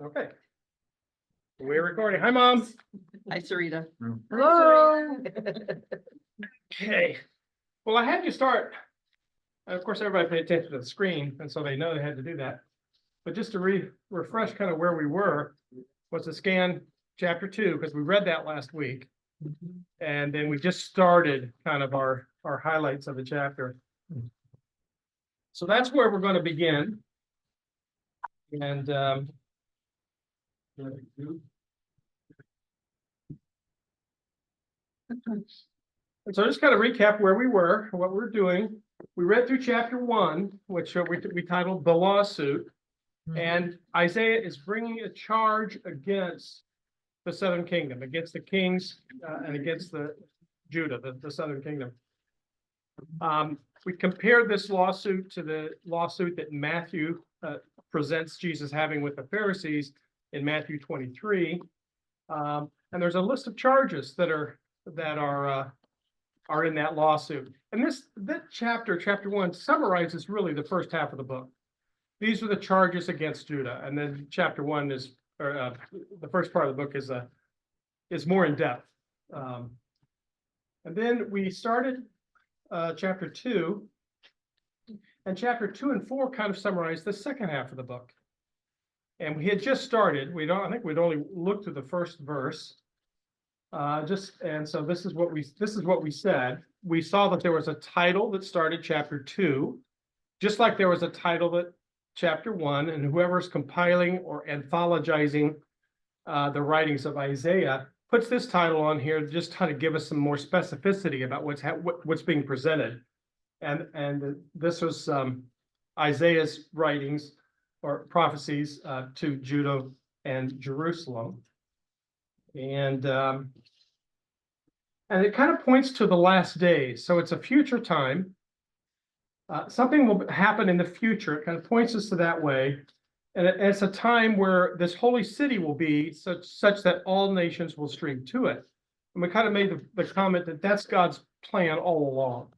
Okay. We're recording. Hi, Mom. Hi, Sarita. Hello. Okay. Well, I had you start. And of course, everybody paid attention to the screen, and so they know they had to do that. But just to refresh kind of where we were, was to scan chapter 2, because we read that last week. And then we just started kind of our highlights of the chapter. So that's where we're going to begin. And and so just kind of recap where we were, what we're doing. We read through chapter 1, which we titled The Lawsuit. And Isaiah is bringing a charge against the southern kingdom, against the kings and against the Judah, the southern kingdom. We compared this lawsuit to the lawsuit that Matthew presents Jesus having with the Pharisees in Matthew 23. And there's a list of charges that are in that lawsuit. And that chapter 1, summarizes really the first half of the book. These are the charges against Judah, and then chapter 1 is, or the first part of the book is more in depth. And then we started chapter 2, and chapter 2 and 4 kind of summarize the second half of the book. And we had just started. I think we'd only looked through the first verse. And so this is what we said. We saw that there was a title that started chapter 2, just like there was a title that chapter 1, and whoever's compiling or anthologizing the writings of Isaiah puts this title on here just to give us some more specificity about what's being presented. And this was Isaiah's writings or prophecies to Judah and Jerusalem. And it kind of points to the last days. So it's a future time. Something will happen in the future. It kind of points us to that way. And it's a time where this holy city will be such that all nations will stream to it. And we kind of made the comment that that's God's plan all along.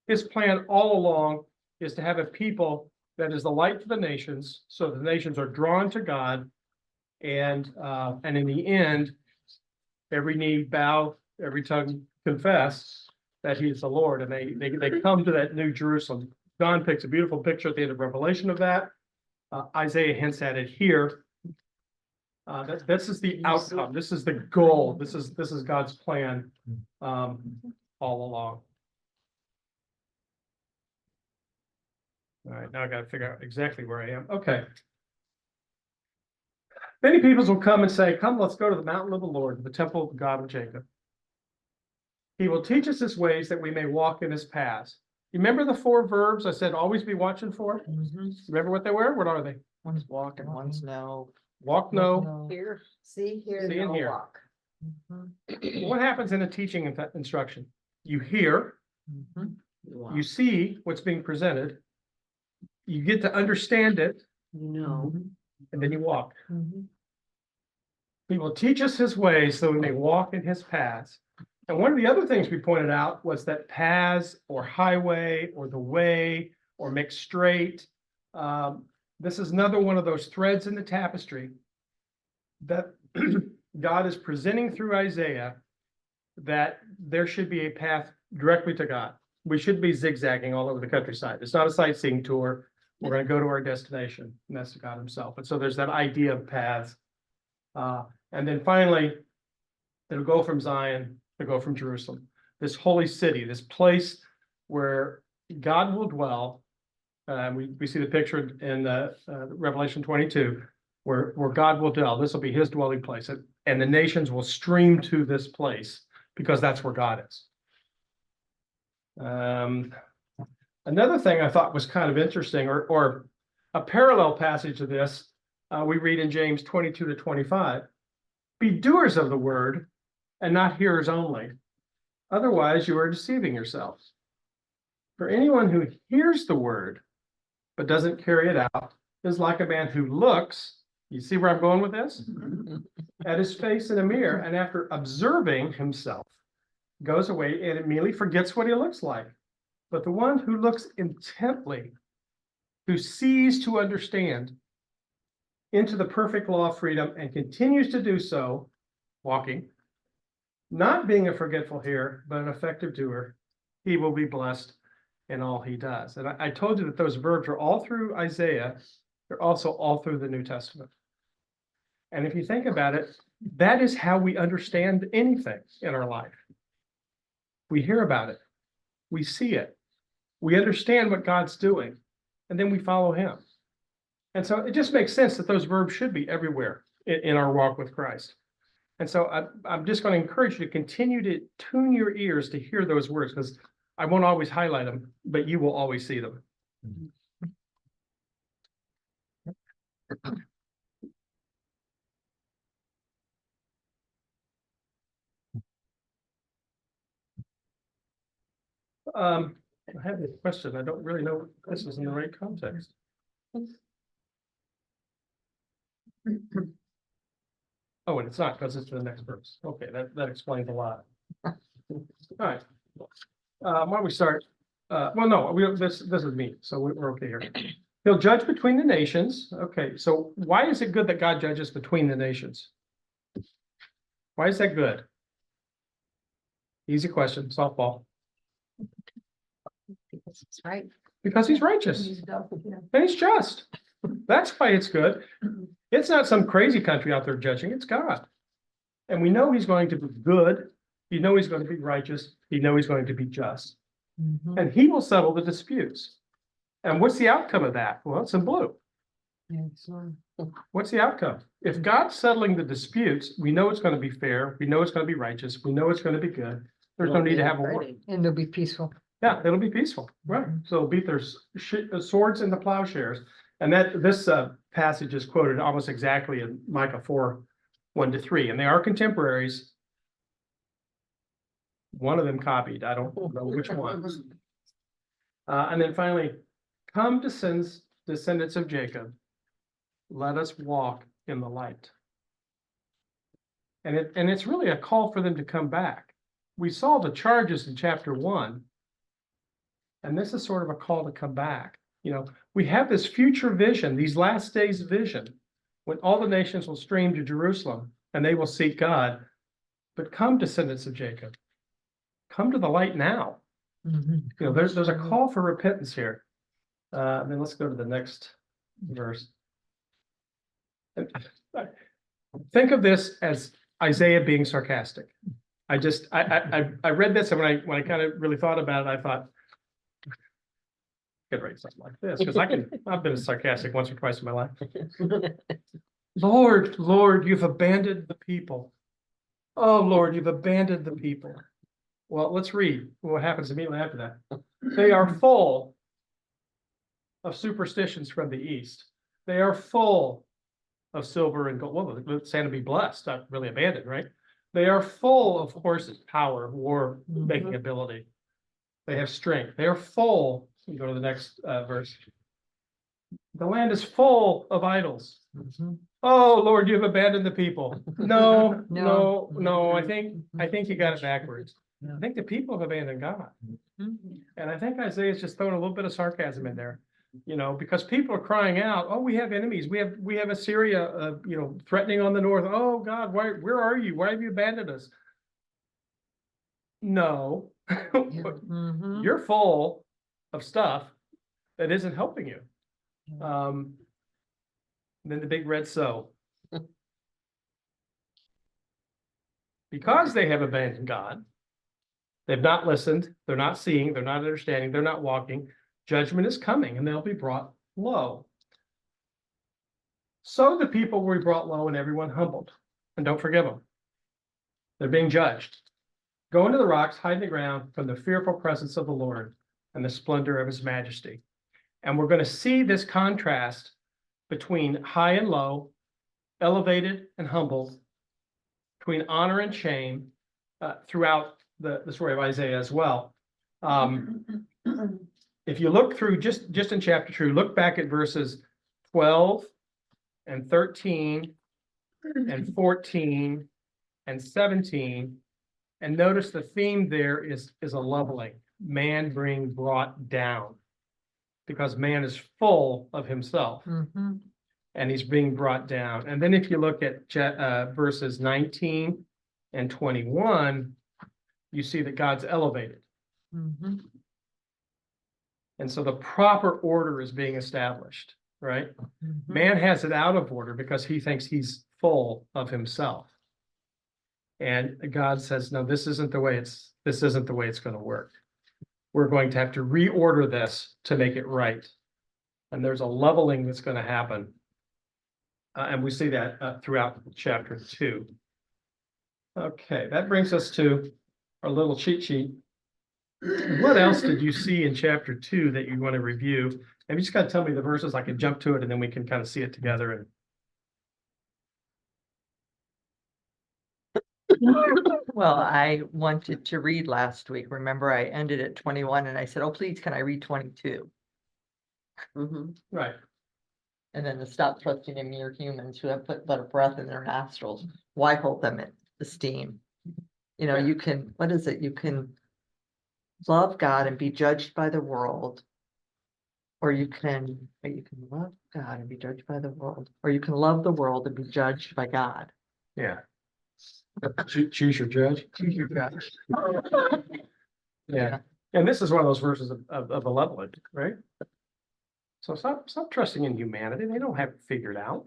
His plan all along is to have a people that is the light to the nations, so the nations are drawn to God. And in the end, every knee bow, every tongue confess that he is the Lord, and they come to that new Jerusalem. John picks a beautiful picture at the end of Revelation of that. Isaiah hints at it here. This is the outcome. This is the goal. This is God's plan all along. All right, now I got to figure out exactly where I am. Okay. Many peoples will come and say, "Come, let's go to the mountain of the Lord, the temple of the God of Jacob. He will teach us his ways that we may walk in his paths." You remember the 4 verbs I said always be watching for? Remember what they were? What are they? One's walk and one's no. Walk, know. Here. See, hear, See and know, hear. walk. What happens in a teaching instruction? You hear, you see what's being presented, you get to understand it, You know. and then you walk. He will teach us his ways so we may walk in his paths. And one of the other things we pointed out was that paths or highway or the way or make straight. This is another one of those threads in the tapestry that God is presenting through Isaiah, that there should be a path directly to God. We should be zigzagging all over the countryside. It's not a sightseeing tour. We're going to go to our destination, and that's God himself. And so there's that idea of paths. And then finally, it'll go from Zion, it'll go from Jerusalem, this holy city, this place where God will dwell. We see the picture in Revelation 22, where God will dwell. This will be his dwelling place, and the nations will stream to this place because that's where God is. Another thing I thought was kind of interesting, or a parallel passage to this, we read in James 22-25. Be doers of the word and not hearers only. Otherwise, you are deceiving yourselves. For anyone who hears the word but doesn't carry it out is like a man who looks, you see where I'm going with this? At his face in a mirror, and after observing himself, goes away and immediately forgets what he looks like. But the one who looks intently, who sees to understand, into the perfect law of freedom and continues to do so, walking, not being a forgetful hearer, but an effective doer, he will be blessed in all he does. And I told you that those verbs are all through Isaiah. They're also all through the New Testament. And if you think about it, that is how we understand anything in our life. We hear about it. We see it. We understand what God's doing, and then we follow him. And so it just makes sense that those verbs should be everywhere in our walk with Christ. And so I'm just going to encourage you to continue to tune your ears to hear those words, because I won't always highlight them, but you will always see them. I have a question. I don't really know if this is in the right context. Oh, and it's not, because it's the next verse. Okay, that explains a lot. All right. Why don't we start? Well, no, this is me, so we're okay here. He'll judge between the nations. Okay, so why is it good that God judges between the nations? Why is that good? Easy question, softball. Because it's right. Because he's righteous and he's just. That's why it's good. It's not some crazy country out there judging, it's God. And we know he's going to be good. You know he's going to be righteous. You know he's going to be just. And he will settle the disputes. And what's the outcome of that? Well, it's in blue. What's the outcome? If God's settling the disputes, we know it's going to be fair. We know it's going to be righteous. We know it's going to be good. There's no need to have a war. And they'll be peaceful. Yeah, it'll be peaceful, right? So it'll beat their swords into plowshares. And that this passage is quoted almost exactly in Micah 4:1-3, and they are contemporaries. One of them copied. I don't know which one. And then finally, come descendants of Jacob, let us walk in the light. And it's really a call for them to come back. We saw the charges in chapter 1, and this is sort of a call to come back. You know, we have this future vision, these last days vision, when all the nations will stream to Jerusalem and they will seek God. But come, descendants of Jacob, come to the light now. You know, there's a call for repentance here. And then let's go to the next verse. Think of this as Isaiah being sarcastic. I read this, and when I kind of really thought about it, I thought, I could write something like this, because I've been sarcastic once or twice in my life. Lord, you've abandoned the people. Oh, Lord, you've abandoned the people. Well, let's read what happens immediately after that. They are full of superstitions from the east. They are full of silver and gold. Well, Santa be blessed, not really abandoned, right? They are full of horses, power, war making ability. They have strength. They are full. You go to the next verse. The land is full of idols. Oh, Lord, you've abandoned the people. No. I think you got it backwards. I think the people have abandoned God. And I think Isaiah's just throwing a little bit of sarcasm in there, you know, because people are crying out, oh, we have enemies. We have Assyria, you know, threatening on the north. Oh, God, where are you? Why have you abandoned us? No, you're full of stuff that isn't helping you. Then the big red so. Because they have abandoned God, they've not listened, they're not seeing, they're not understanding, they're not walking. Judgment is coming, and they'll be brought low. So the people will be brought low, and everyone humbled. And don't forgive them. They're being judged. Go into the rocks, hide in the ground from the fearful presence of the Lord and the splendor of his majesty. And we're going to see this contrast between high and low, elevated and humbled, between honor and shame throughout the story of Isaiah as well. If you look through just in chapter 2, look back at verses 12 and 13 and 14 and 17, and notice the theme there is a leveling. Man being brought down because man is full of himself. and he's being brought down. And then if you look at verses 19 and 21, you see that God's elevated. Mhm. And so the proper order is being established, right? Mhm. Man has it out of order because he thinks he's full of himself. And God says, no, this isn't the way it's going to work. We're going to have to reorder this to make it right. And there's a leveling that's going to happen. And we see that throughout chapter 2. Okay, that brings us to our little cheat sheet. What else did you see in chapter 2 that you want to review? And you just got to tell me the verses. I can jump to it and then we can kind of see it together. And Well, I wanted to read last week. Remember, I ended at 21 and I said, oh, please, can I read 22? right, And then to stop trusting in mere humans who have put but a breath in their nostrils. Why hold them in esteem? You know, you can, what is it? You can love God and be judged by the world. Or you can love God and be judged by the world. Or you can love the world and be judged by God. yeah. Choose your judge. Choose your judge. Yeah, and this is one of those verses of the leveling, right? So stop trusting in humanity. They don't have it figured out.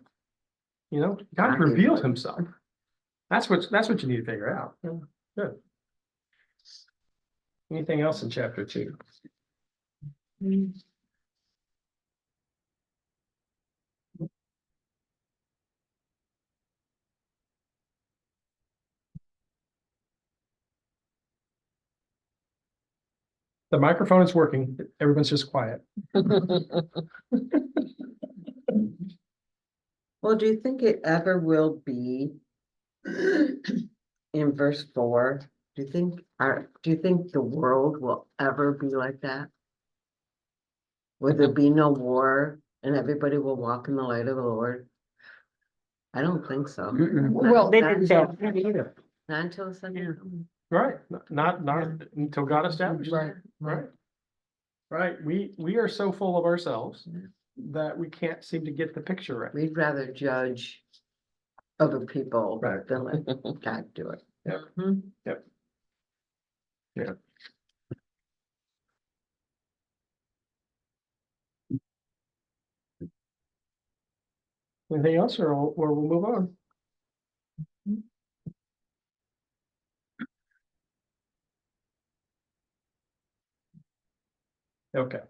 You know, God revealed himself. That's what you need to figure out. Yeah, good. Anything else in chapter 2? The microphone is working. Everyone's just quiet. Well, do you think it ever will be in verse 4? Do you think the world will ever be like that? Will there be no war and everybody will walk in the light of the Lord? I don't think so. Well, they Not didn't say until- that either. Not until the second. Right, not until God established. Right, Right. Right, we are so full of ourselves that we can't seem to get the picture right. We'd rather judge other people Right. than let God do it. Anything else or we'll move on? Okay.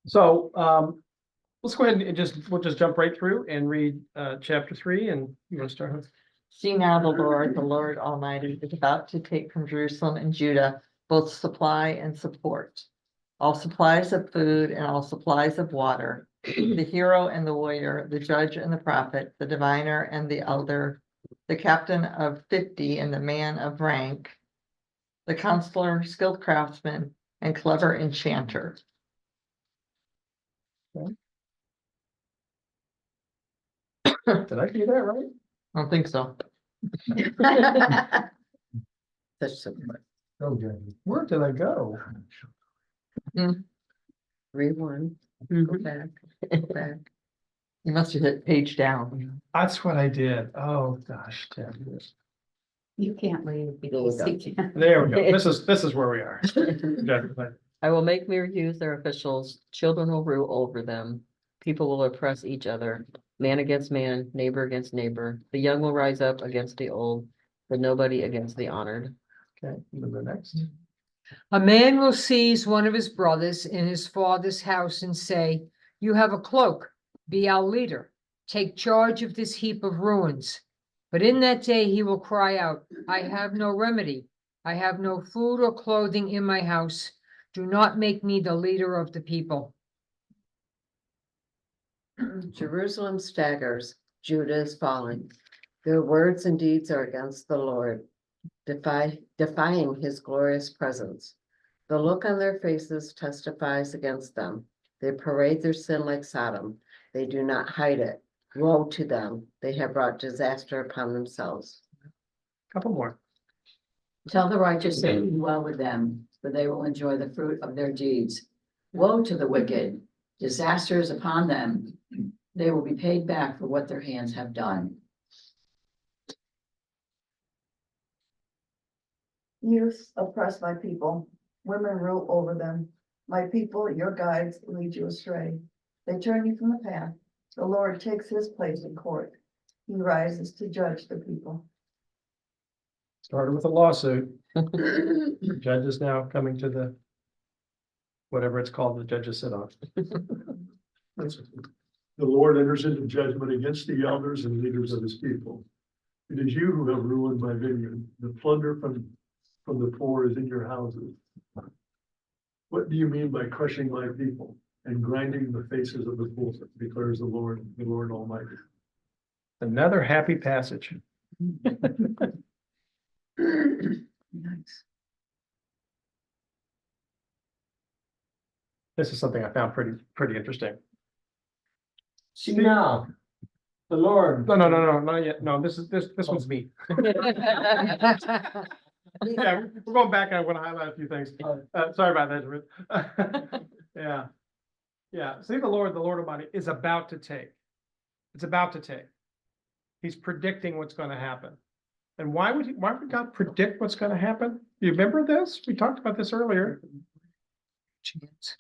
So let's go ahead and we'll just jump right through and read chapter 3, and you want to start with? See now the Lord Almighty is about to take from Jerusalem and Judah both supply and support. All supplies of food and all supplies of water, the hero and the warrior, the judge and the prophet, the diviner and the elder, the captain of 50 and the man of rank, the counselor, skilled craftsman, and clever enchanter. Did I do that right? I don't think so. Such support. Where did I go? Rewind, go back, go back. You must have hit page down. That's what I did. Oh, gosh. Tim. You can't leave because There you can't. There we go. This is where we are. Okay. I will make mere use their officials, children will rule over them, people will oppress each other, man against man, neighbor against neighbor, the young will rise up against the old, the nobody against the honored. Okay, move to the next. A man will seize one of his brothers in his father's house and say, you have a cloak, be our leader, take charge of this heap of ruins. But in that day he will cry out, I have no remedy, I have no food or clothing in my house, do not make me the leader of the people. Jerusalem staggers, Judah is falling. Their words and deeds are against the Lord, defying his glorious presence. The look on their faces testifies against them. They parade their sin like Sodom. They do not hide it. Woe to them. They have brought disaster upon themselves. Couple more. Tell the righteous it well with them, for they will enjoy the fruit of their deeds. Woe to the wicked, disaster is upon them, they will be paid back for what their hands have done. Youth oppress my people, women rule over them. My people, your guides, lead you astray. They turn you from the path. The Lord takes his place in court. He rises to judge the people. Started with a lawsuit. The judge is now coming to the, whatever it's called, the judges sit on. The Lord enters into judgment against the elders and leaders of his people. It is you who have ruined my vineyard. The plunder from the poor is in your houses. What do you mean by crushing my people and grinding the faces of the poor, declares the Lord Almighty. Another happy passage. Nice. This is something I found pretty interesting. See now, the Lord. No, not yet. No, this one's me. Yeah, we're going back. I want to highlight a few things. Sorry about that, Ruth. Yeah. Yeah. See, the Lord Almighty is about to take. It's about to take. He's predicting what's going to happen. And why would God predict what's going to happen? Do you remember this? We talked about this earlier. Chance.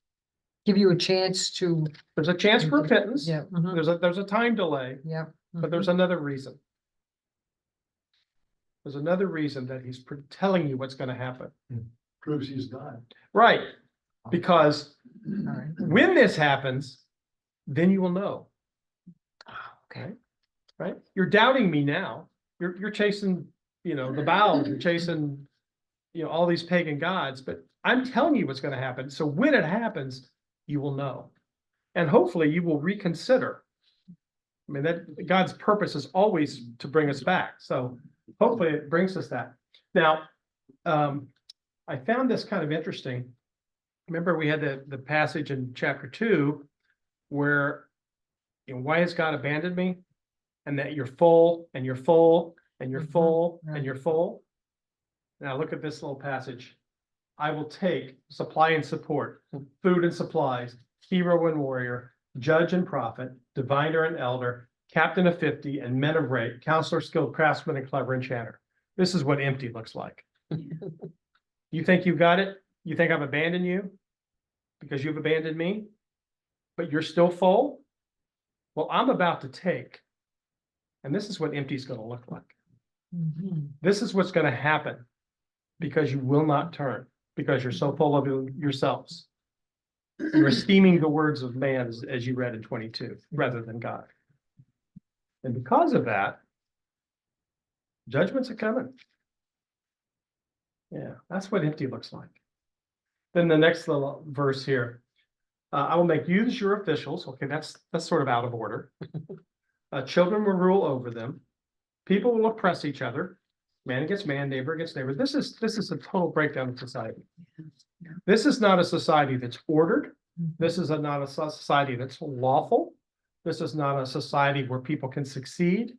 Give you a chance to, There's a chance for repentance. yeah, mhm, There's a time delay, yeah. but there's another reason. There's another reason that he's telling you what's going to happen. Proves he's God. Right. Because mhm. All right. when this happens, then you will know. Okay. Right? You're doubting me now. You're chasing, the Baals, you're chasing, all these pagan gods, but I'm telling you what's going to happen. So when it happens, you will know. And hopefully you will reconsider. I mean, that God's purpose is always to bring us back. So hopefully it brings us that. Now, I found this kind of interesting. Remember, we had the passage in chapter 2 where, why has God abandoned me? And that you're full and you're full and you're full and you're full. Now look at this little passage. I will take supply and support, food and supplies, hero and warrior, judge and prophet, diviner and elder, captain of 50 and men of rate, counselor, skilled craftsman and clever enchanter. This is what empty looks like. You think you got it? You think I've abandoned you because you've abandoned me, but you're still full? Well, I'm about to take. And this is what empty is going to look like. Mhm. This is what's going to happen because you will not turn, because you're so full of yourselves. You're esteeming the words of man as you read in 22 rather than God. And because of that, judgments are coming. Yeah, that's what empty looks like. Then the next little verse here. I will make youths your officials. Okay, that's sort of out of order. Children will rule over them. People will oppress each other. Man against man, neighbor against neighbor. This is a total breakdown of society. This is not a society that's ordered. This is not a society that's lawful. This is not a society where people can succeed.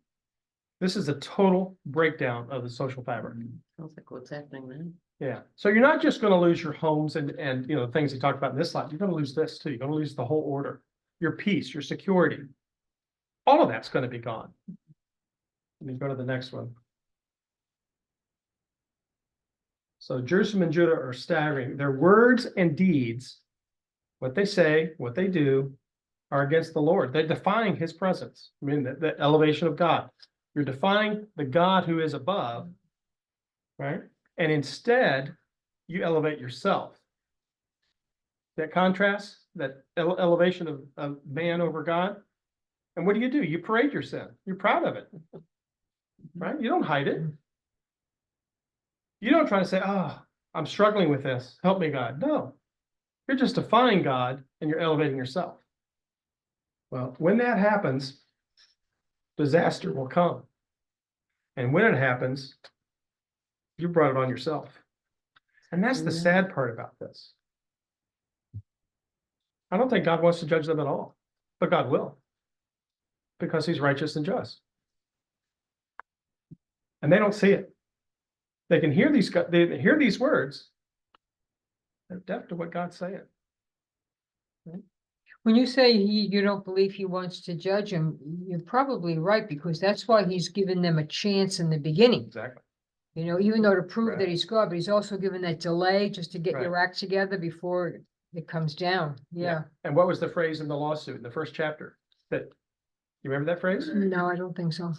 This is a total breakdown of the social fabric. Sounds like what's happening then. Yeah. So you're not just going to lose your homes and the things he talked about in this slide. You're going to lose this too. You're going to lose the whole order, your peace, your security. All of that's going to be gone. Let me go to the next one. So Jerusalem and Judah are staggering. Their words and deeds, what they say, what they do, are against the Lord. They're defying his presence. I mean, the elevation of God. You're defying the God who is above, right? And instead, you elevate yourself. That contrast, that elevation of man over God. And what do? You parade your sin. You're proud of it, right? You don't hide it. You don't try to say, oh, I'm struggling with this. Help me, God. No, you're just defying God and you're elevating yourself. Well, when that happens, disaster will come. And when it happens, you brought it on yourself. And that's the sad part about this. I don't think God wants to judge them at all, but God will. Because he's righteous and just. And they don't see it. They can hear these words. They're deaf to what God's saying. Right? When you say you don't believe he wants to judge him, you're probably right, because that's why he's given them a chance in the beginning. Exactly. You know, even though to prove Right. that he's God, but he's also given that delay just to get your act together before it comes down. Yeah. And what was the phrase in the lawsuit in the first chapter? That, you remember that phrase? No, I don't think so.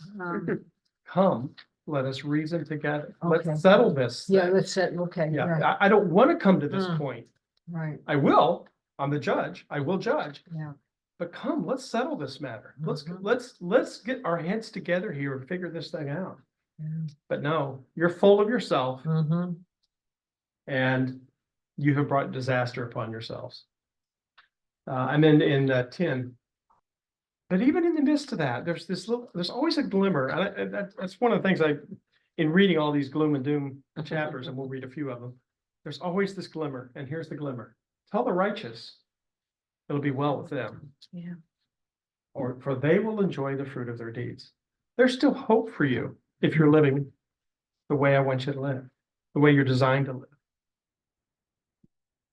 Come, let us reason together. Okay. Let's settle this. Yeah, thing. let's set, okay, Yeah, right, I don't want to come to this Mm. point. right, I will, I'm the judge, I will judge, yeah. but come, let's settle this matter. Mhm. Let's get our heads together here and figure this thing out. Yeah. But no, you're full of yourself Mm-hmm. and you have brought disaster upon yourselves. And then in 10, but even in the midst of that, there's always a glimmer. And that's one of the things in reading all these gloom and doom chapters, and we'll read a few of them, there's always this glimmer, and here's the glimmer. Tell the righteous, it'll be well with them. Yeah. Or for they will enjoy the fruit of their deeds. There's still hope for you if you're living the way I want you to live, the way you're designed to live.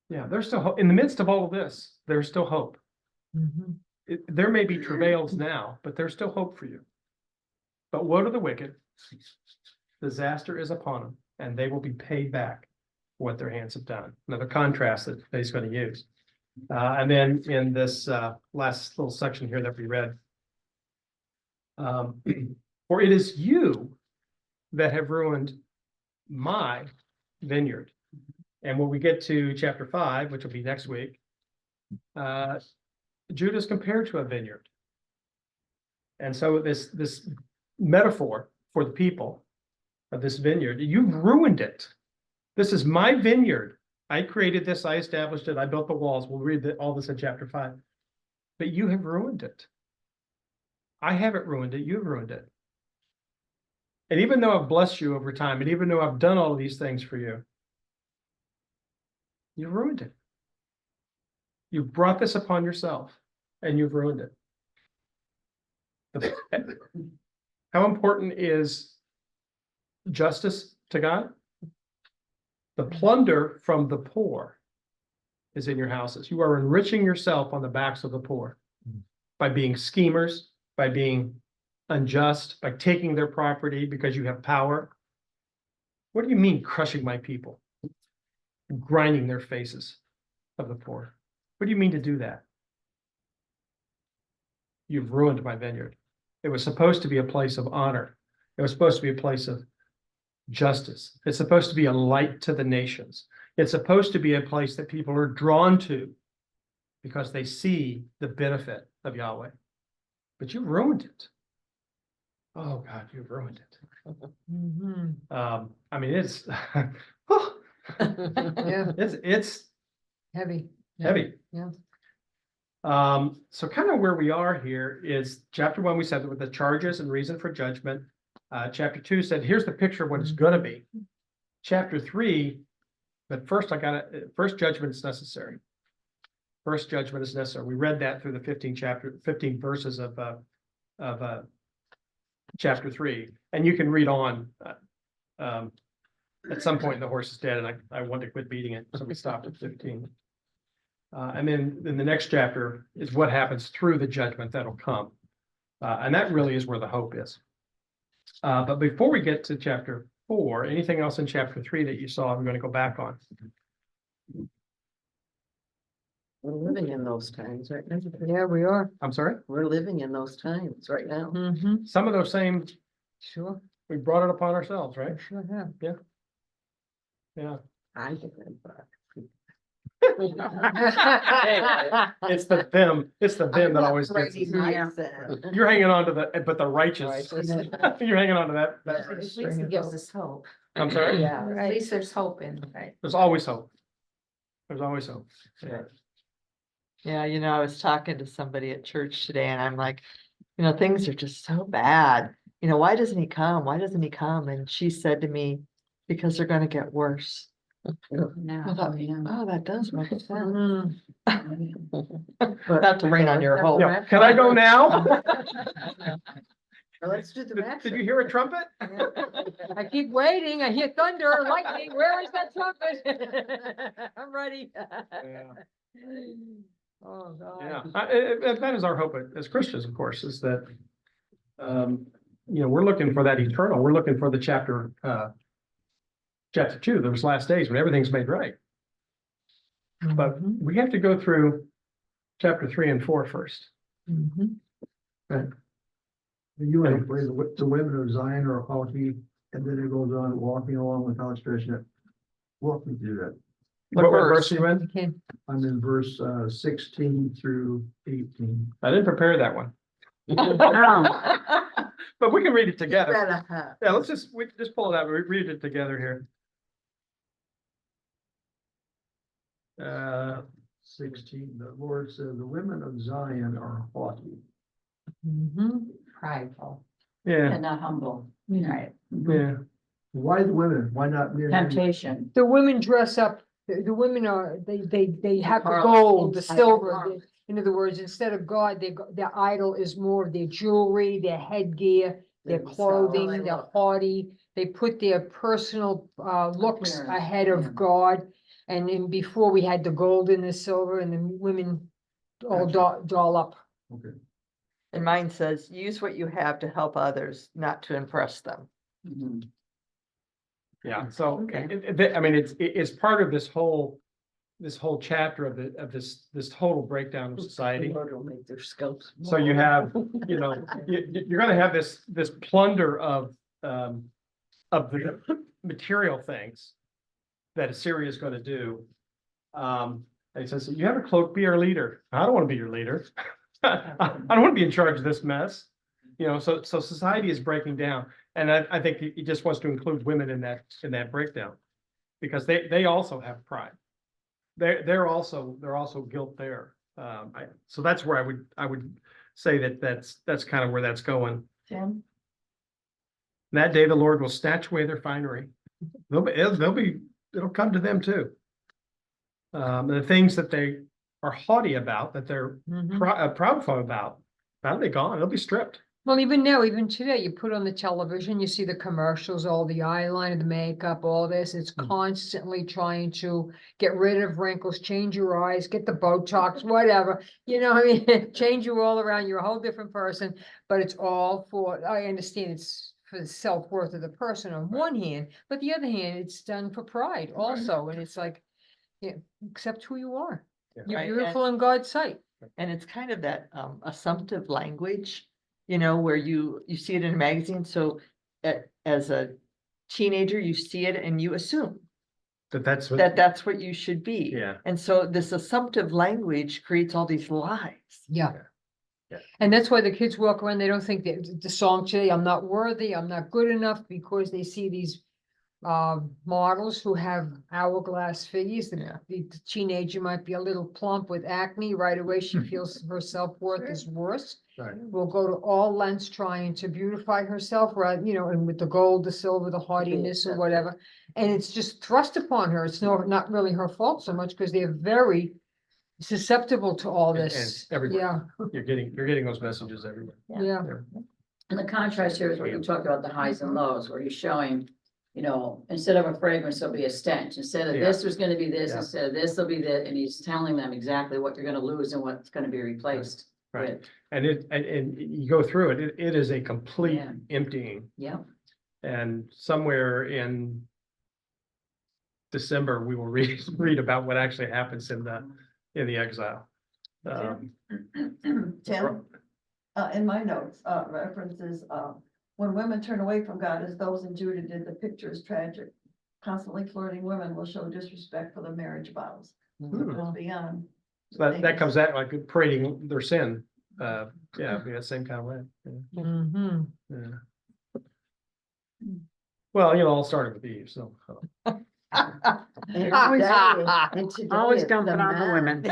Yeah, there's still hope. In the midst of all of this, there's still hope. Mm-hmm. There may be travails now, but there's still hope for you. But woe to the wicked, disaster is upon them, and they will be paid back for what their hands have done. Another contrast that he's going to use. And then in this last little section here that we read, for it is you that have ruined my vineyard. And when we get to chapter 5, which will be next week, Judah is compared to a vineyard. And so this metaphor for the people of this vineyard, you've ruined it. This is my vineyard. I created this, I established it, I built the walls. We'll read all this in chapter 5. But you have ruined it. I haven't ruined it, you've ruined it. And even though I've blessed you over time, and even though I've done all of these things for you, you ruined it. You've brought this upon yourself, and you've ruined it. How important is justice to God? The plunder from the poor is in your houses. You are enriching yourself on the backs of the poor by being schemers, by being unjust, by taking their property because you have power. What do you mean crushing my people? Grinding their faces of the poor. What do you mean to do that? You've ruined my vineyard. It was supposed to be a place of honor. It was supposed to be a place of justice. It's supposed to be a light to the nations. It's supposed to be a place that people are drawn to because they see the benefit of Yahweh. But you've ruined it. Oh God, you've ruined it. Mm-hmm. I mean, it's Yeah, it's heavy. heavy. Yeah. So kind of where we are here is chapter 1, we said that with the charges and reason for judgment. Chapter 2 said, here's the picture of what it's going to be. Chapter 3, but first first judgment is necessary. First judgment is necessary. We read that through the 15 verses of chapter 3, and you can read on. At some point, the horse is dead, and I want to quit beating it, so we stopped at 15. And then in the next chapter is what happens through the judgment that'll come, and that really is where the hope is. But before we get to chapter 4, anything else in chapter 3 that you saw? I'm going to go back on. We're living in those times right now. Yeah, we are. I'm sorry. We're living in those times right now. Mm-hmm. Some of those same, Sure, we brought it upon ourselves, right? we sure have. Yeah. I didn't, but. It's the them. It's the them that always gets Brady us. Yeah. Mike said. You're hanging on to but the righteous. You're hanging on to that. Yeah. At least it gives us hope. I'm sorry. Yeah. At least there's hope in, right? There's always hope. There's always hope. Yeah. Yeah, I was talking to somebody at church today and I'm like, things are just so bad. Why doesn't he come? Why doesn't he come? And she said to me, because they're gonna get worse. I thought, oh, that does make sense. Mm. Not to rain on your hope. Yeah. Can I go now? Well, let's do the Did rapture. you hear a trumpet? I keep waiting. I hear thunder, lightning. Where is that trumpet? I'm ready. Oh, God. Yeah, that is our hope as Christians, of course, is that, we're looking for that eternal, we're looking for the chapter 2, those last days when everything's made right. But Mhm, we have to go through chapter 3 and 4 first. mhm. You might play the women of Zion are haughty, and then it goes on walking along with outstretched. Walk me through that. What verse are you in? Okay. I'm in verse 16 through 18. I didn't prepare that one, but we can read it together. Yeah, let's just pull it out, read it together here. 16, the Lord says, the women of Zion are haughty. Mhm. Prideful. Yeah, And not humble. Right. yeah. Why the women? Why not men? Temptation. The women dress up, the women are, they have the Harlots. gold, the Like silver. harlots. In other words, instead of God, their idol is more of their jewelry, their headgear, their clothing, Themselves. their haughty. They put their personal looks Appearance, ahead yeah. of God. And then before we had the gold and the silver and the women all doll up. Okay. And mine says, use what you have to help others, not to impress them. Mhm. Yeah, so, Okay. I mean, it's part of this whole chapter of this total breakdown of society. Lord will make their scalps. So you have, you're gonna have this plunder of the material things that Assyria is gonna do. And he says, you have a cloak, be our leader. I don't wanna be your leader. I don't wanna be in charge of this mess. So society is breaking down, and I think he just wants to include women in that breakdown. Because they also have pride. They're also guilt there. So that's where I would say that's kind of where that's going. Tim? That day, the Lord will snatch away their finery. It'll come to them too. The things that they are haughty about, that they're Mhm. proudful about, that'll be gone. It'll be stripped. Well, even now, even today, you put on the television, you see the commercials, all the eyeliner, the makeup, all this. It's constantly trying to get rid of wrinkles, change your eyes, get the Botox, whatever. I mean, change you all around. You're a whole different person, but it's all I understand it's for the self-worth of the person on one hand, but the other hand, it's done for pride also. And it's like, yeah, accept who you are. Yeah. You're Right, beautiful in God's sight. And it's kind of that assumptive language, where you see it in a magazine. So as a teenager, you see it and you assume That's what. that that's what you should be. Yeah. And so this assumptive language creates all these lies. Yeah. Yeah. And that's why the kids walk around, they don't think that the song today, I'm not worthy, I'm not good enough, because they see these models who have hourglass figures. Yeah. The teenager might be a little plump with acne, right away she feels her self-worth is worse. Right. Will go to all lengths trying to beautify herself, right, and with the gold, the silver, the haughtiness or whatever. And it's just thrust upon her. It's not really her fault so much, because they're very susceptible to all And this. everywhere. You're getting those messages everywhere. Yeah. And the contrast here is where you talk about the highs and lows, where he's showing, instead of a fragrance, there'll be a stench. Instead of this, there's gonna be this, Yeah. instead of this, there'll be that, and he's telling them exactly what you're gonna lose and what's gonna be replaced Right. with. And you go through it, it is a complete Yeah. emptying. Yeah. And somewhere in December, we will read about what actually happens in the exile. Tim? In my notes, references, when women turn away from God, as those in Judah did, the picture is tragic. Constantly flirting women will show disrespect for the marriage vows. It goes beyond. So that comes out like parading their sin. Yeah, same kind of way. Mm-hmm. Yeah. Well, all started with Eve, so. And Always- today Always it's dumping on the women.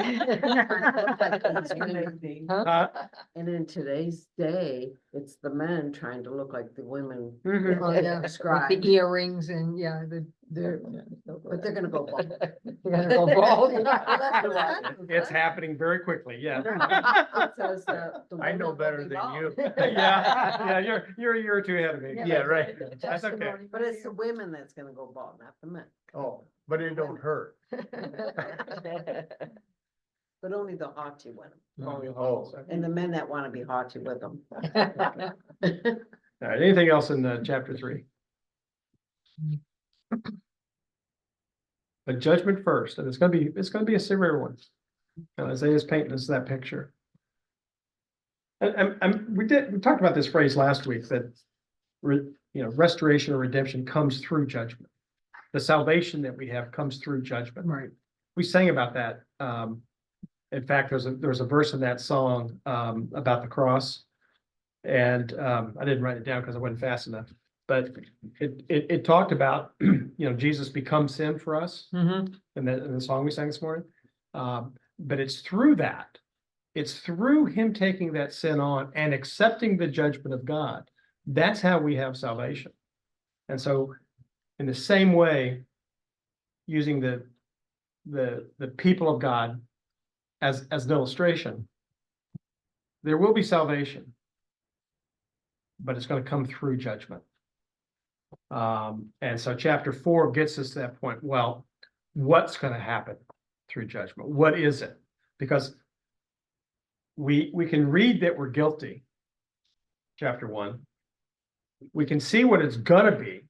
Uh, And in today's day, it's the men trying to look like the women. Mhm. Oh, yeah, with Described. the earrings and, yeah, But they're gonna go bald. they're gonna go bald. It's happening very quickly, yeah. It says that the I know women will better be than bald. you. Yeah, you're a year or two ahead of me. Yeah, right. That's okay. But it's the women that's gonna go bald, not the men. Oh, but it don't hurt. But only the haughty one, Oh. and the men that wanna be haughty with them. All right, anything else in chapter 3? But judgment first, and it's gonna be a severe one. And Isaiah's painting us that picture. And we talked about this phrase last week, that restoration or redemption comes through judgment. The salvation that we have comes through judgment. Right. We sang about that. In fact, there's a verse in that song about the cross. And I didn't write it down because I wasn't fast enough. But it talked about, Jesus becomes sin for us Mhm. in the song we sang this morning. But it's through that. It's through him taking that sin on and accepting the judgment of God. That's how we have salvation. And so in the same way, using the people of God as an illustration, there will be salvation, but it's going to come through judgment. And so chapter 4 gets us to that point. Well, what's going to happen through judgment? What is it? Because we can read that we're guilty, chapter 1. We can see what it's going to be,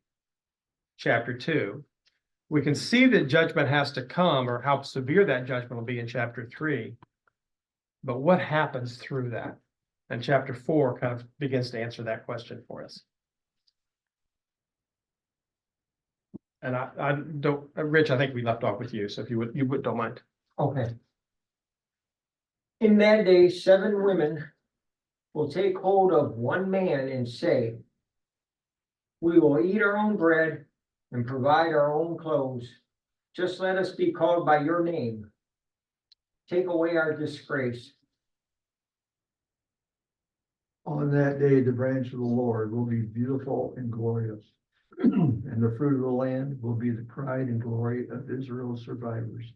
chapter 2. We can see that judgment has to come, or how severe that judgment will be, in chapter 3. But what happens through that? And chapter 4 kind of begins to answer that question for us. And I don't, Rich, I think we left off with you, so if you would don't mind. Okay. In that day, 7 women will take hold of one man and say, we will eat our own bread and provide our own clothes. Just let us be called by your name. Take away our disgrace. On that day, the branch of the Lord will be beautiful and glorious. And the fruit of the land will be the pride and glory of Israel's survivors.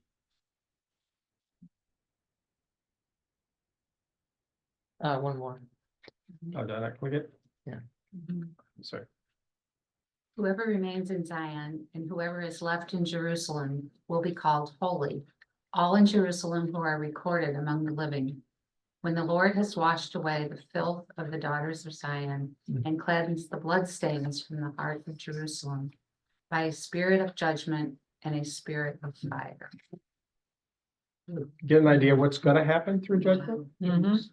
One more. Oh, did I click it? Yeah. Sorry. Whoever remains in Zion and whoever is left in Jerusalem will be called holy, all in Jerusalem who are recorded among the living. When the Lord has washed away the filth of the daughters of Zion and cleansed the bloodstains from the heart of Jerusalem by a spirit of judgment and a spirit of fire. Get an idea what's going to happen through judgment? Mhm.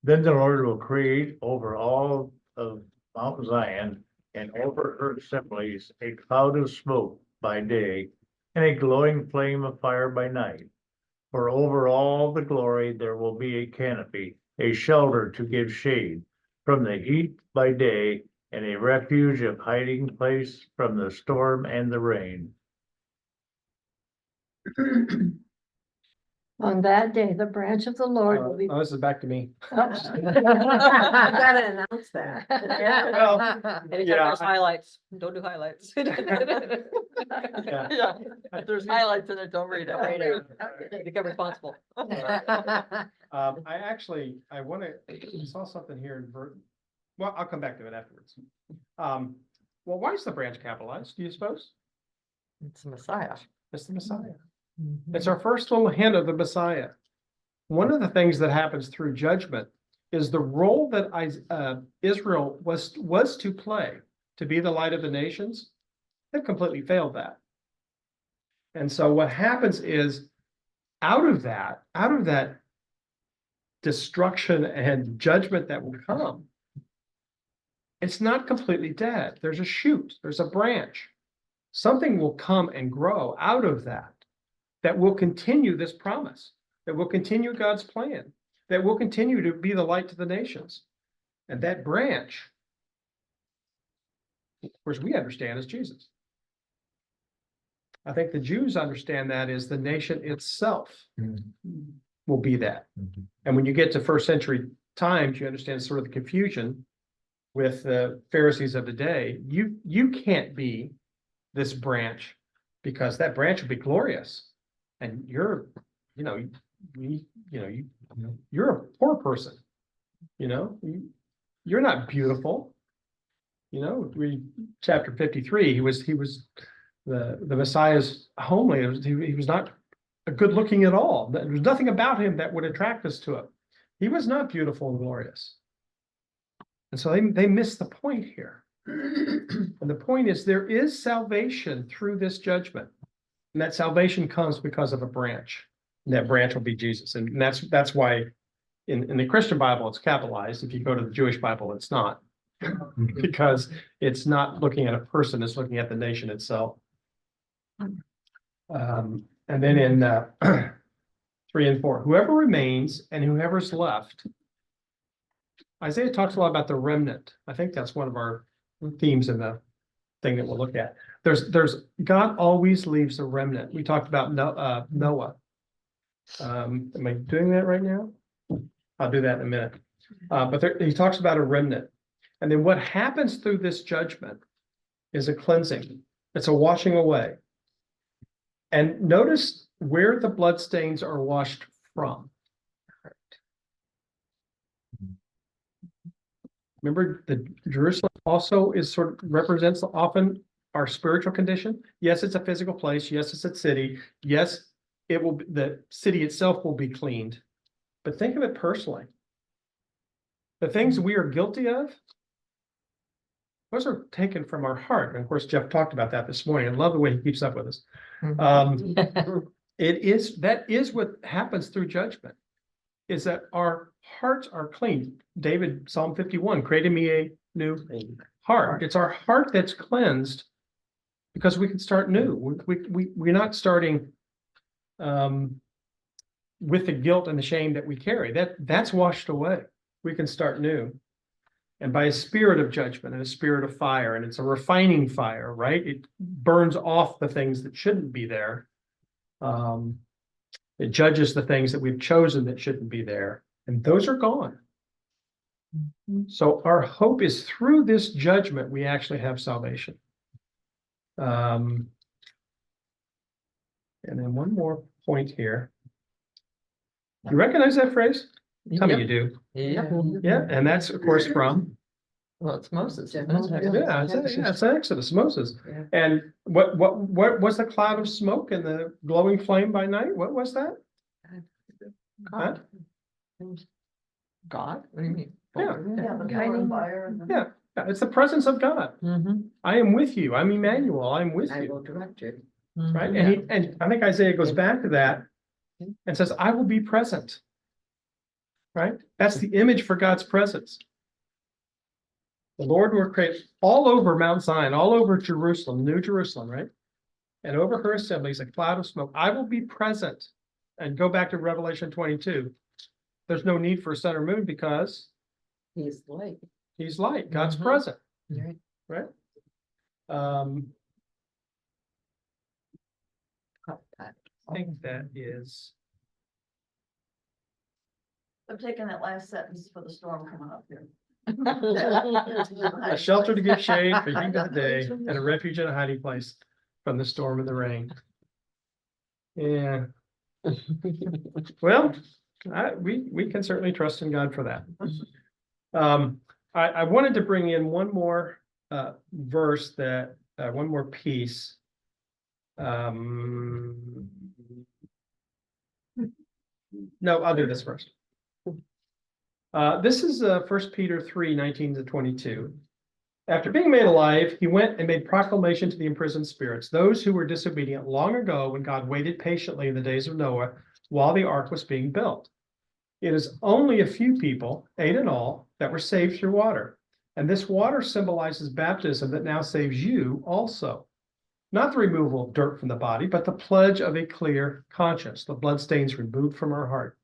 Then the Lord will create over all of Mount Zion and over her assemblies a cloud of smoke by day and a glowing flame of fire by night. For over all the glory there will be a canopy, a shelter to give shade from the heat by day, and a refuge of hiding place from the storm and the rain. On that day, the branch of the Lord will be. Oh, this is back to me. I gotta announce that. Well, Anytime yeah, there's highlights, don't do highlights. Yeah. Yeah, if there's highlights in it, don't read it. Become responsible. I want to, I saw something here in well, I'll come back to it afterwards. Well, why is the branch capitalized, do you suppose? It's the Messiah. It's the Messiah. It's our first little hint of the Messiah. One of the things that happens through judgment is the role that Israel was to play, to be the light of the nations. They've completely failed that. And so what happens is, out of that destruction and judgment that will come, it's not completely dead. There's a shoot, there's a branch. Something will come and grow out of that will continue this promise, that will continue God's plan, that will continue to be the light to the nations. And that branch, of course, we understand as Jesus. I think the Jews understand that as the nation itself will be that. And when you get to first century times, you understand sort of the confusion with the Pharisees of the day. You can't be this branch, because that branch will be glorious. And you're a poor person. You're not beautiful. Read chapter 53. He was the Messiah's homely. He was not good looking at all. There's nothing about him that would attract us to him. He was not beautiful and glorious. And so they missed the point here. And the point is there is salvation through this judgment. And that salvation comes because of a branch. And that branch will be Jesus. And that's why in the Christian Bible, it's capitalized. If you go to the Jewish Bible, it's not. Because it's not looking at a person, it's looking at the nation itself. And then in 3 and 4, whoever remains and whoever's left. Isaiah talks a lot about the remnant. I think that's one of our themes in the thing that we'll look at. There's God always leaves a remnant. We talked about Noah. Am I doing that right now? I'll do that in a minute. But he talks about a remnant. And then what happens through this judgment is a cleansing. It's a washing away. And notice where the bloodstains are washed from. Remember, the Jerusalem also is sort of represents often our spiritual condition. Yes, it's a physical place. Yes, it's a city. Yes, it will. The city itself will be cleaned. But think of it personally. The things we are guilty of, those are taken from our heart. And of course, Jeff talked about that this morning. I love the way he keeps up with us. That is what happens through judgment, is that our hearts are clean. David, Psalm 51, created me a new heart. It's our heart that's cleansed because we can start new. We're not starting with the guilt and the shame that we carry. That's washed away. We can start new. And by a spirit of judgment and a spirit of fire, and it's a refining fire, right? It burns off the things that shouldn't be there. It judges the things that we've chosen that shouldn't be there, and those are gone. So our hope is through this judgment, we actually have salvation. And then one more point here. You recognize that phrase? Tell me you do. Yeah. Yeah, and that's of course from. Well, it's Moses. Yeah, isn't it? Yeah, it's Exodus, Moses. Yeah. And what was the cloud of smoke and the glowing flame by night? What was that? Huh? God? What do you mean? Yeah. Yeah, the pillar fire and the. Yeah, it's the presence of God. Mhm. I am with you. I'm Emmanuel. I'm with I you. will direct you. Right? Mhm. And I think Isaiah goes back to that and says, I will be present. Right? That's the image for God's presence. The Lord will create all over Mount Zion, all over Jerusalem, New Jerusalem, right? And over her assemblies, a cloud of smoke. I will be present. And go back to Revelation 22. There's no need for a sun or moon because He's light. he's light. God's Mhm. present. Right. Right? I think that is. I'm taking that last sentence for the storm coming up here. A shelter to give shade for heat of the day, and a refuge and a hiding place from the storm and the rain. Yeah. Well, we can certainly trust in God for that. I wanted to bring in one more verse that one more piece. No, I'll do this first. This is 1 Peter 3:19-22. After being made alive, he went and made proclamation to the imprisoned spirits, those who were disobedient long ago when God waited patiently in the days of Noah while the ark was being built. It is only a few people, 8 in all, that were saved through water. And this water symbolizes baptism that now saves you also. Not the removal of dirt from the body, but the pledge of a clear conscience, the bloodstains removed from our heart.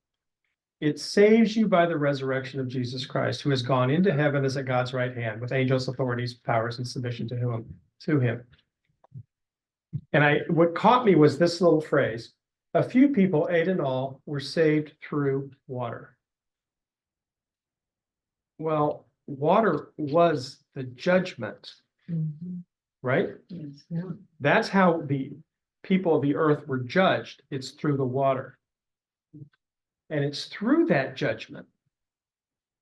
It saves you by the resurrection of Jesus Christ, who has gone into heaven as at God's right hand, with angels, authorities, powers, and submission to him. And what caught me was this little phrase: a few people, 8 in all, were saved through water. Well, water was the judgment, right? That's how the people of the earth were judged. It's through the water. And it's through that judgment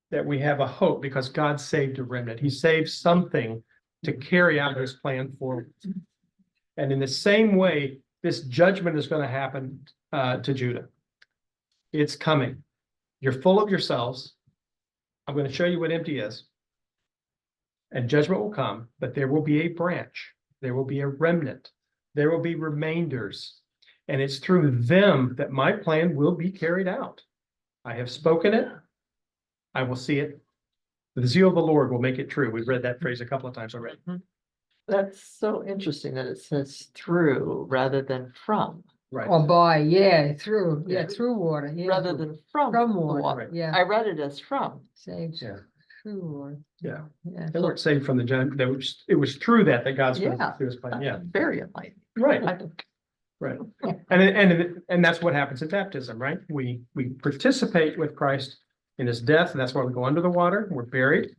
that we have a hope, because God saved a remnant. He saved something to carry out his plan forward. And in the same way, this judgment is going to happen to Judah. It's coming. You're full of yourselves. I'm going to show you what empty is. And judgment will come, but there will be a branch. There will be a remnant. There will be remainders. And it's through them that my plan will be carried out. I have spoken it. I will see it. The zeal of the Lord will make it true. We've read that phrase a couple of times already. That's so interesting that it says through rather than from, Right. Or by, yeah, through, Yeah. through water, yeah. rather than from From the water, water. yeah. I read it as from. Saves Yeah. through water. Yeah. Yeah. They weren't saved from the judgment. It was through that God's going Yeah. to do his plan. Yeah. Very enlightening. Right. I think. Right. And that's what happens at baptism, right? We participate with Christ in his death, and that's why we go under the water. We're buried.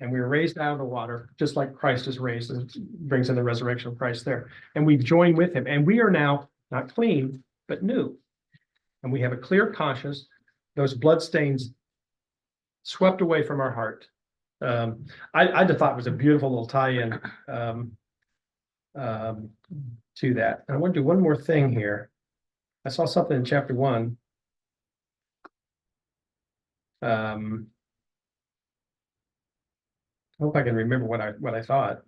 And we are raised out of the water, just like Christ is raised, and brings in the resurrection of Christ there. And we join with him, and we are now not clean, but new. And we have a clear conscience, those bloodstains swept away from our heart. I just thought it was a beautiful little tie-in to that. And I want to do one more thing here. I saw something in chapter 1. I hope I can remember what I thought.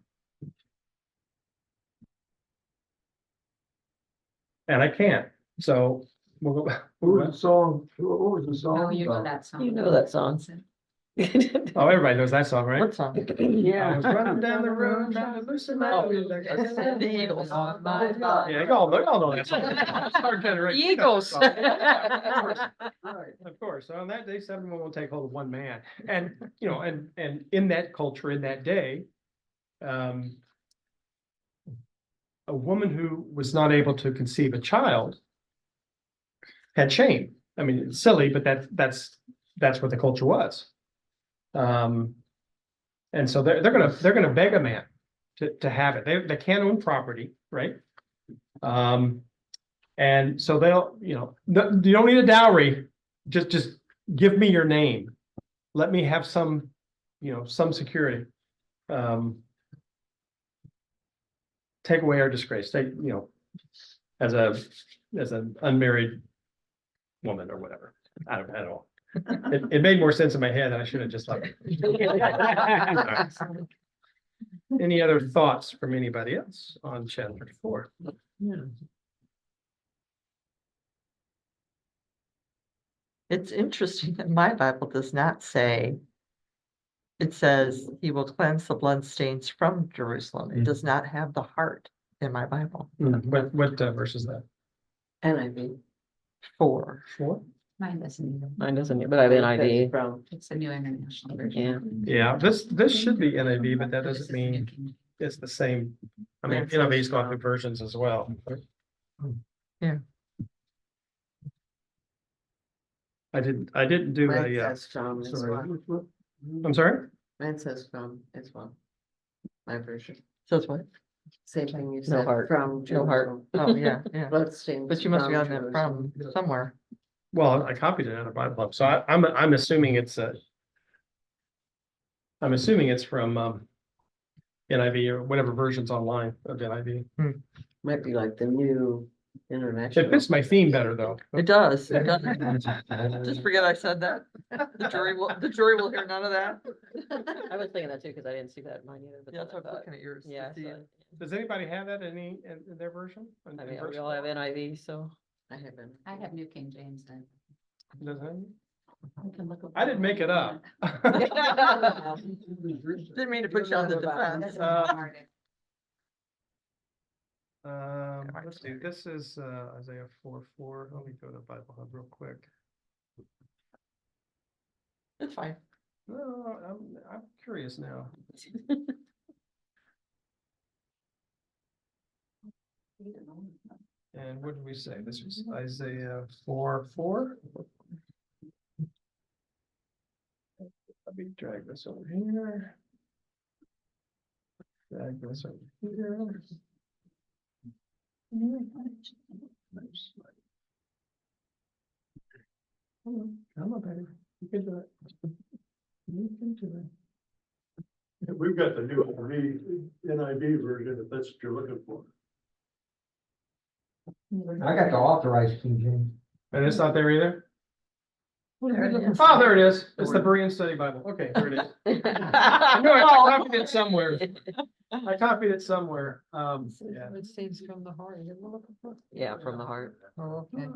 And I can't, so we'll go. What was the song? What was the song? Oh, you know about? that song. You know that song. Oh, everybody knows that song, right? What song? I was running down the road trying to loosen my. Oh, the Eagles. Yeah, y'all know that song. Our generation. Eagles. Of course. So on that day, 71 will take hold of one man. And, and in that culture, in that day, a woman who was not able to conceive a child had shame. I mean, it's silly, but that's what the culture was. And so they're gonna beg a man to have it. They can't own property, right? And so they'll, you don't need a dowry. Just give me your name. Let me have some security. Take away our disgrace. As an unmarried woman or whatever. I don't know. It made more sense in my head, and I should have just left it. Any other thoughts from anybody else on chapter 4? It's interesting that my Bible does not say. It says he will cleanse the bloodstains from Jerusalem. It does not have the heart in my Bible. What verse is that? NIV. 4. 4? Mine doesn't either. Mine doesn't, but I have NIV. From, It's a new international version. Yeah. Yeah, this should be NIV, but that doesn't mean it's the same. I mean, NIV's got good versions as well. Yeah. I didn't do mine a, says from as Sorry. well. I'm sorry? Mine says from as well. My version. Says what? Same thing you No said, heart. from. No heart. Jerusalem. Oh, yeah, yeah. Bloodstains. But you must have from gotten that from Jerusalem. somewhere. Well, I copied it out of Bible Hub, so I'm assuming it's from NIV or whatever version's online of NIV. Might be like the new It international. fits my theme better though. It does. It does. Just forget I said that. The jury will hear none of that. I was thinking that too, because I didn't see that in mine either. But Yeah, then that's what I I'm thought- looking at yours. to Yeah, see so- it. Does anybody have that in their version? I mean, we all have NIV, so. I haven't. I have New King James then. Does it? We can look up- I didn't make it up. Didn't mean to put you on the defense. That's not hard. Let's see, this is Isaiah 4:4. Let me go to Bible Hub real quick. It's fine. No, I'm curious now. And what did we say? This was Isaiah 4:4. Let me drag this over here. Drag this over here. Come on, baby. You can do it. You can do it. We've got the new NIV version, if that's what you're looking for. I got the authorized King James. And it's not there either? There it is. Oh, there it is. It's the Berean Study Bible. Okay, there it is. I know I copied it somewhere. I copied it somewhere. Yeah. It seems from the heart. Is it what we're looking for? Yeah, from the heart. Oh, okay.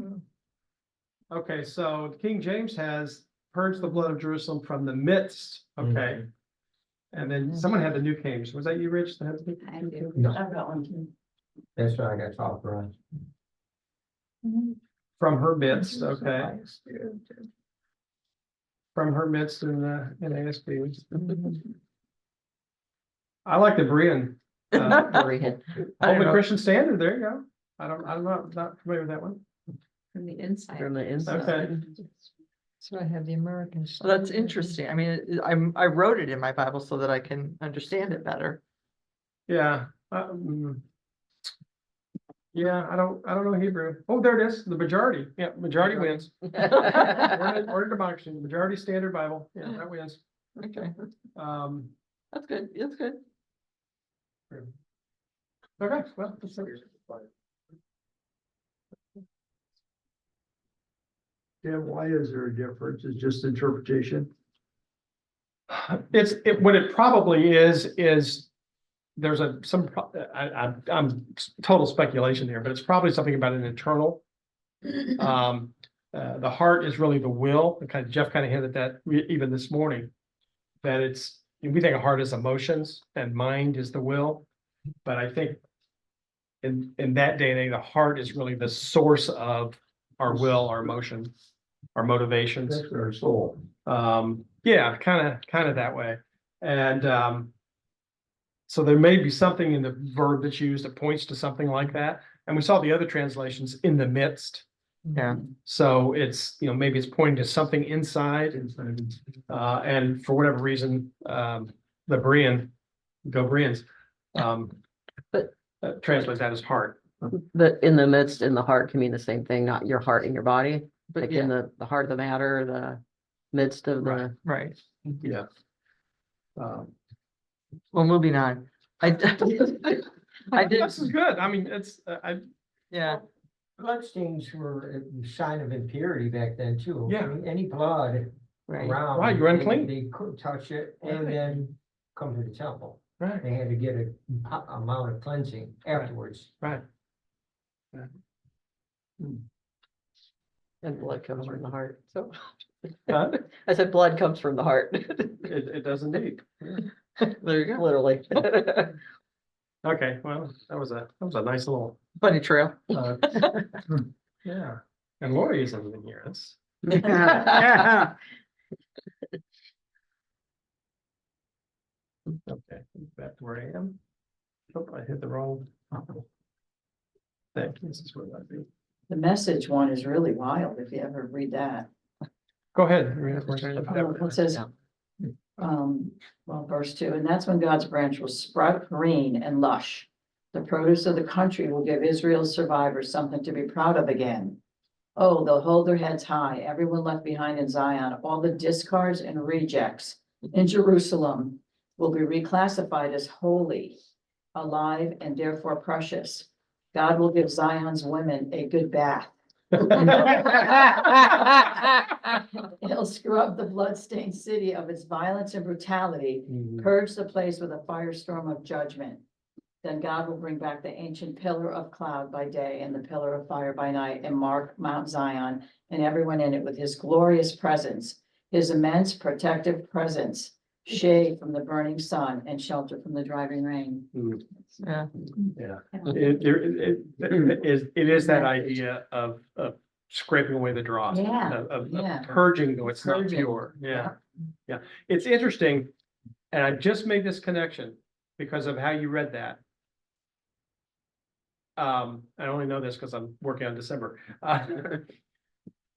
Okay, so King James has purged the blood of Jerusalem from the midst, okay? And then someone had the New King James. Was that you, Rich? that had the I New do. King James? No. I've got one too. That's why I got authorized. From her midst, okay? From her midst in the ASB. I like the Berean. Berean. Holy Christian Standard, there you go. I'm not familiar with that one. From the inside. From the inside. Okay. So I have the American. Well, that's Standard. interesting. I mean, I wrote it in my Bible so that I can understand it better. Yeah. Yeah, I don't know Hebrew. Oh, there it is, the majority. Yeah, majority wins. Order democracy, the majority standard Bible. Yeah, that wins. Okay, Um, that's good. That's good. okay, well. that's it. Yeah, why is there a difference? It's just interpretation. What it probably is there's I'm total speculation here, but it's probably something about an internal. The heart is really the will. Jeff kind of hinted that even this morning. That we think of heart as emotions and mind is the will. But I think in that day and age, the heart is really the source of our will, our emotion, our motivations. That's our soul. Yeah, kind of that way. And so there may be something in the verb that's used that points to something like that. And we saw the other translations in the midst. Yeah. So it's, maybe it's pointing to something inside. And for whatever reason, the Berean, go Bereans, But- translate that as heart. The in the midst, in the heart can mean the same thing, not your heart in your body, But like in yeah, the heart of the matter, the midst of the. right. Yeah. Well, moving on. I did, This is good. I mean, yeah, Bloodstains were a sign of impurity back then too. I Yeah. mean, any blood right. around. Right, you're they- unclean. They couldn't touch it Right. and then come to the temple. right, They had to get a amount of cleansing afterwards. right. And blood comes from the heart, so. Huh? I said blood comes from the heart, It does indeed. There you go. literally. Okay, well, that was a nice little, Bunny trail. yeah. And Lori isn't even here. That's. Okay, back to where I am. Oh, I hit the wrong. Thank you. This is where that'd be. The Message one is really wild if you ever read that. Go ahead. read it for us. It says, verse 2, and that's when God's branch will sprout green and lush. The produce of the country will give Israel's survivors something to be proud of again. Oh, they'll hold their heads high, everyone left behind in Zion, all the discards and rejects in Jerusalem will be reclassified as holy, alive, and therefore precious. God will give Zion's women a good bath. He'll scrub the bloodstained city of its violence and brutality, purge the place with a firestorm of judgment. Then God will bring back the ancient pillar of cloud by day and the pillar of fire by night and mark Mount Zion and everyone in it with his glorious presence, his immense protective presence, shade from the burning sun and shelter from the driving rain. Yeah. Yeah, it is that idea of scraping away the dross. Yeah, Of yeah. purging though it's not Purging. pure, yeah, yeah. It's interesting, and I just made this connection because of how you read that. I only know this because I'm working on December.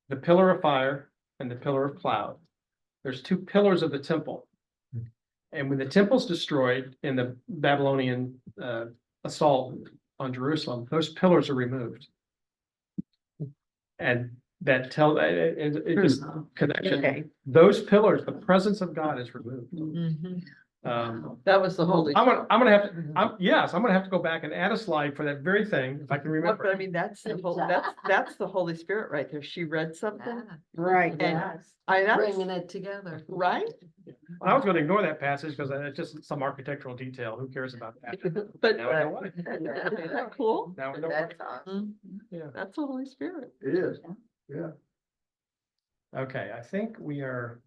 The pillar of fire and the pillar of cloud. There's two pillars of the temple. And when the temple's destroyed in the Babylonian assault on Jerusalem, those pillars are removed. And that it just connection. Okay. Those pillars, the presence of God is removed. Mhm. That was the Holy. I'm gonna have, I'm gonna have to go back and add a slide for that very thing, if I can But I remember. mean, that's the whole, that's the Holy Spirit right there. She read something. Right. And Bringing it together. right? I was gonna ignore that passage because it's just some architectural detail. Who cares about that? But Now I know why. isn't that cool? Now I know why. That's awesome. Yeah. That's the Holy Spirit. It is, yeah. Okay, I think we're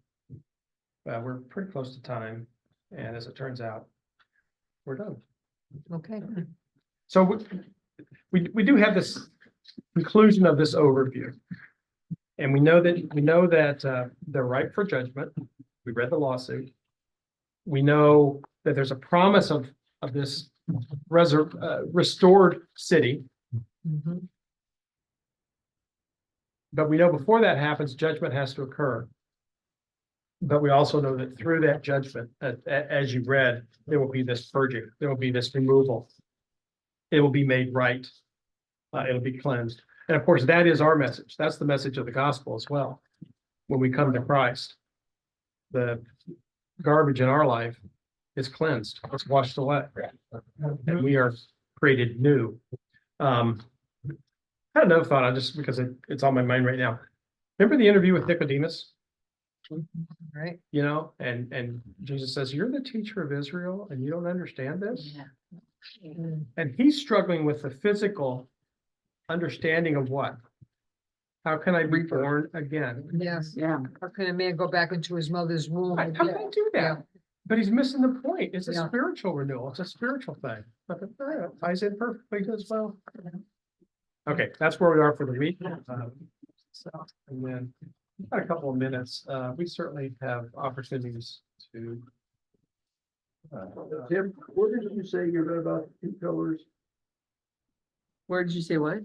pretty close to time, and as it turns out, we're done. Okay. So we do have this conclusion of this overview. And we know that they're ripe for judgment. We read the lawsuit. We know that there's a promise of this restored city. Mhm. But we know before that happens, judgment has to occur. But we also know that through that judgment, as you read, there will be this purging, there will be this removal. It will be made right. It'll be cleansed. And of course, that is our message. That's the message of the gospel as well. When we come to Christ, the garbage in our life is cleansed, it's washed away. And we are created new. I had another thought, because it's on my mind right now. Remember the interview with Nicodemus? Right. You know, and Jesus says, "You're the teacher of Israel and you don't understand this?" Yeah. And he's struggling with the physical understanding of what? How can I be born again? Yes. Yeah. How can a man go back into his mother's womb? How can I do Yeah. that? But he's missing the point. It's a Yeah. spiritual renewal. It's a spiritual thing. But it ties in perfectly as well. Okay, that's where we are for the week. So, and then we've got a couple of minutes. We certainly have opportunities to. Tim, what did you say you read about two pillars? Where did you say what?